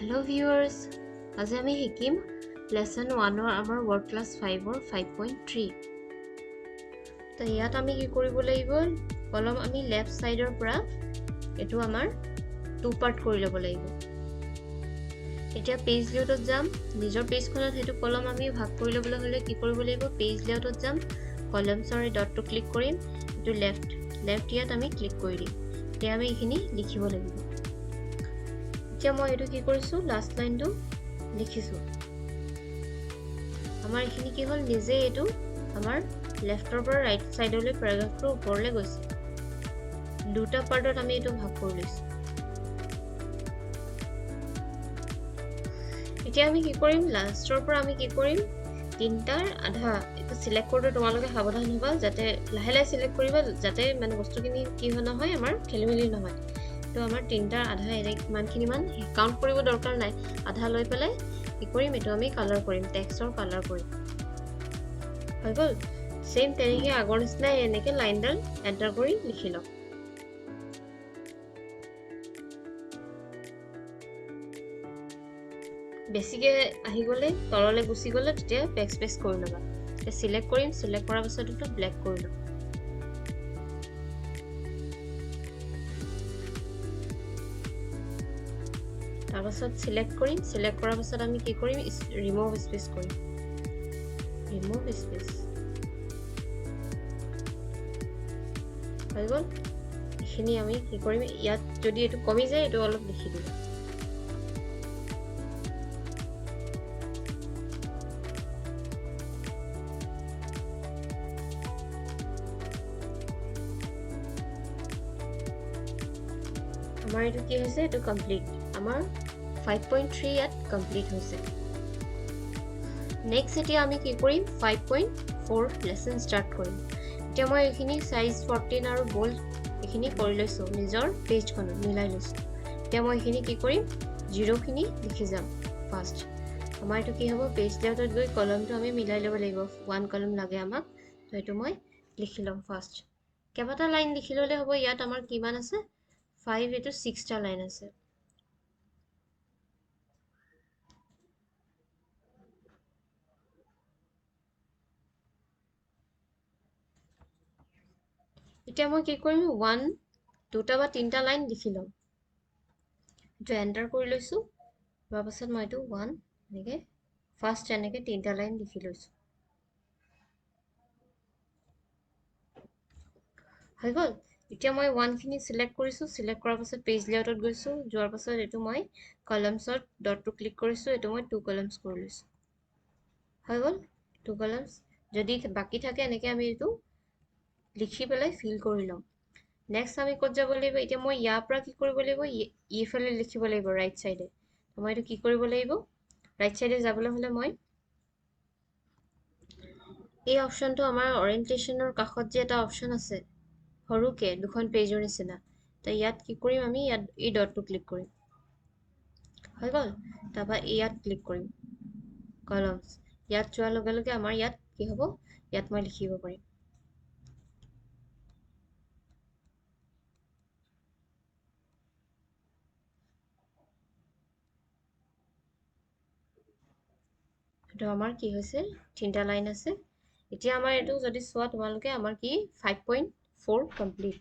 Hello viewers, আজি আমি শিকিম lesson 1 আমাৰ word class 5 5.3 তো ইয়াত আমি কি কৰিব লাগিব কলম আমি লেফট সাইডৰ পৰা এটো আমাৰ টু পাৰ্ট কৰি ল'ব লাগিব এতিয়া পেজ লেআউটত যাম নিজৰ পেজখনত হেতু কলম আমি ভাগ কৰি ল'বলৈ হলে কি কৰিব লাগিব পেজ লেআউটত যাম কলমছৰ ডটটো ক্লিক কৰিম এটো লেফট ইয়াত আমি ক্লিক কৰি দিম এতিয়া আমি এইখিনি লিখিব লাগিব এতিয়া মই এটো কি কৰিছো লাষ্ট লাইনটো লিখিছো আমাৰ এখিনি কি হল নিজে এটো আমাৰ লেফটৰ পৰা ৰাইট সাইডলৈ প্যাৰাগ্ৰাফটো ওপৰলৈ গৈছে দুটা পাৰ্টত আমি এটো ভাগ কৰি লৈছো এতিয়া আমি কি কৰিম লাষ্টৰ পৰা আমি কি কৰিম তিনটাৰ আধা এটো সিলেক্ট কৰোতে তোমালোকে সাৱধান হ'বা যাতে লাহে লাহে সিলেক্ট কৰিবা যাতে মানে বস্তুখিনি কি নহয় আমাৰ খেলিমেলি নহয় তো আমাৰ তিনটাৰ আধা মানখিনি মান কাউন্ট কৰিব দৰকাৰ নাই আধা লৈ পেলাই কি কৰিম এটো আমি কালাৰ কৰিম টেক্সটৰ কালাৰ কৰিম হৈ গল সেম তেনেকে আগৰ নিচিনা এনেকে লাইনডাল এন্টাৰ কৰি লিখি লওক বেছিকে আহি গলে তললে গুছি গলে তেতিয়া বেকস্পেস কৰি লবা তে সিলেক্ট কৰিম সিলেক্ট কৰাৰ পিছত এটো ব্ল্যাক কৰি লম তাৰ পাছত সিলেক্ট কৰিম সিলেক্ট কৰাৰ পাছত আমি কি কৰিম ৰিমুভ স্পেস কৰিম ৰিমুভ স্পেস হৈ গল এখিনি আমি কি কৰিম ইয়াত যদি এটো কমি যায় এটো অলপ লিখি দিম আমাৰ এটো কি হৈছে এটো কমপ্লিট আমাৰ 5.3 ইয়াত কমপ্লিট হৈছে নেক্সট এতিয়া আমি কি কৰিম 5.4 লেসন স্টাৰ্ট কৰিম এতিয়া মই এখিনি সাইজ 14 আৰু বোল্ড এখিনি কৰি লৈছো নিজৰ পেজখনত মিলাই লৈছো এতিয়া মই এখিনি কি কৰিম জিৰো খিনি লিখি যাম ফাৰ্স্ট আমাৰ এটো কি হ'ব পেজ লেআউটত গৈ কলমটো আমি মিলাই ল'ব লাগিব ওৱান কলম লাগে আমাক তো এটো মই লিখি লম ফাৰ্স্ট কেবাটা লাইন লিখি ললে হ'ব ইয়াত আমাৰ কিমান আছে 5 এটো 6 টা লাইন আছে এতিয়া মই কি কৰিম 1 দুটা বা তিনটা লাইন লিখি লম এটো এন্টাৰ কৰি লৈছো তাৰ পাছত মই এটো 1 এনেকে ফাৰ্স্ট এনেকে তিনটা লাইন লিখি লৈছো হৈ গল এতিয়া মই 1 খিনি সিলেক্ট কৰিছো সিলেক্ট কৰাৰ পাছত পেজ লেআউটত গৈছো যোৱাৰ পাছত এটো মই কলমছত ডটটো ক্লিক কৰিছো এটো মই টু কলমছ কৰি লৈছো হৈ গল টু কলমছ যদি বাকি থাকে এনেকে আমি এটো লিখি পেলাই ফিল কৰি লম নেক্সট আমি কত যাব লাগিব এতিয়া মই ইয়াৰ পৰা কি কৰিব লাগিব ইফালে লিখিব লাগিব ৰাইট সাইডে মই এটো কি কৰিব লাগিব ৰাইট সাইডে যাবলৈ হলে মই এই অপশনটো আমাৰ ওৰিয়েন্টেশনৰ কাখত যে এটা অপশন আছে হৰুকে দুখন পেজৰ নিচিনা তো ইয়াত কি কৰিম আমি ইয়াত এই ডটটো ক্লিক কৰিম হৈ গল তাপা ইয়াত ক্লিক কৰিম কলমছ ইয়াত যোৱাৰ লগে লগে আমাৰ ইয়াত কি হ'ব ইয়াত মই লিখিব পাৰিম তো আমাৰ কি হৈছে তিনটা লাইন আছে এতিয়া আমাৰ এটো যদি সোৱা তোমালোকে আমাৰ কি 5.4 কমপ্লিট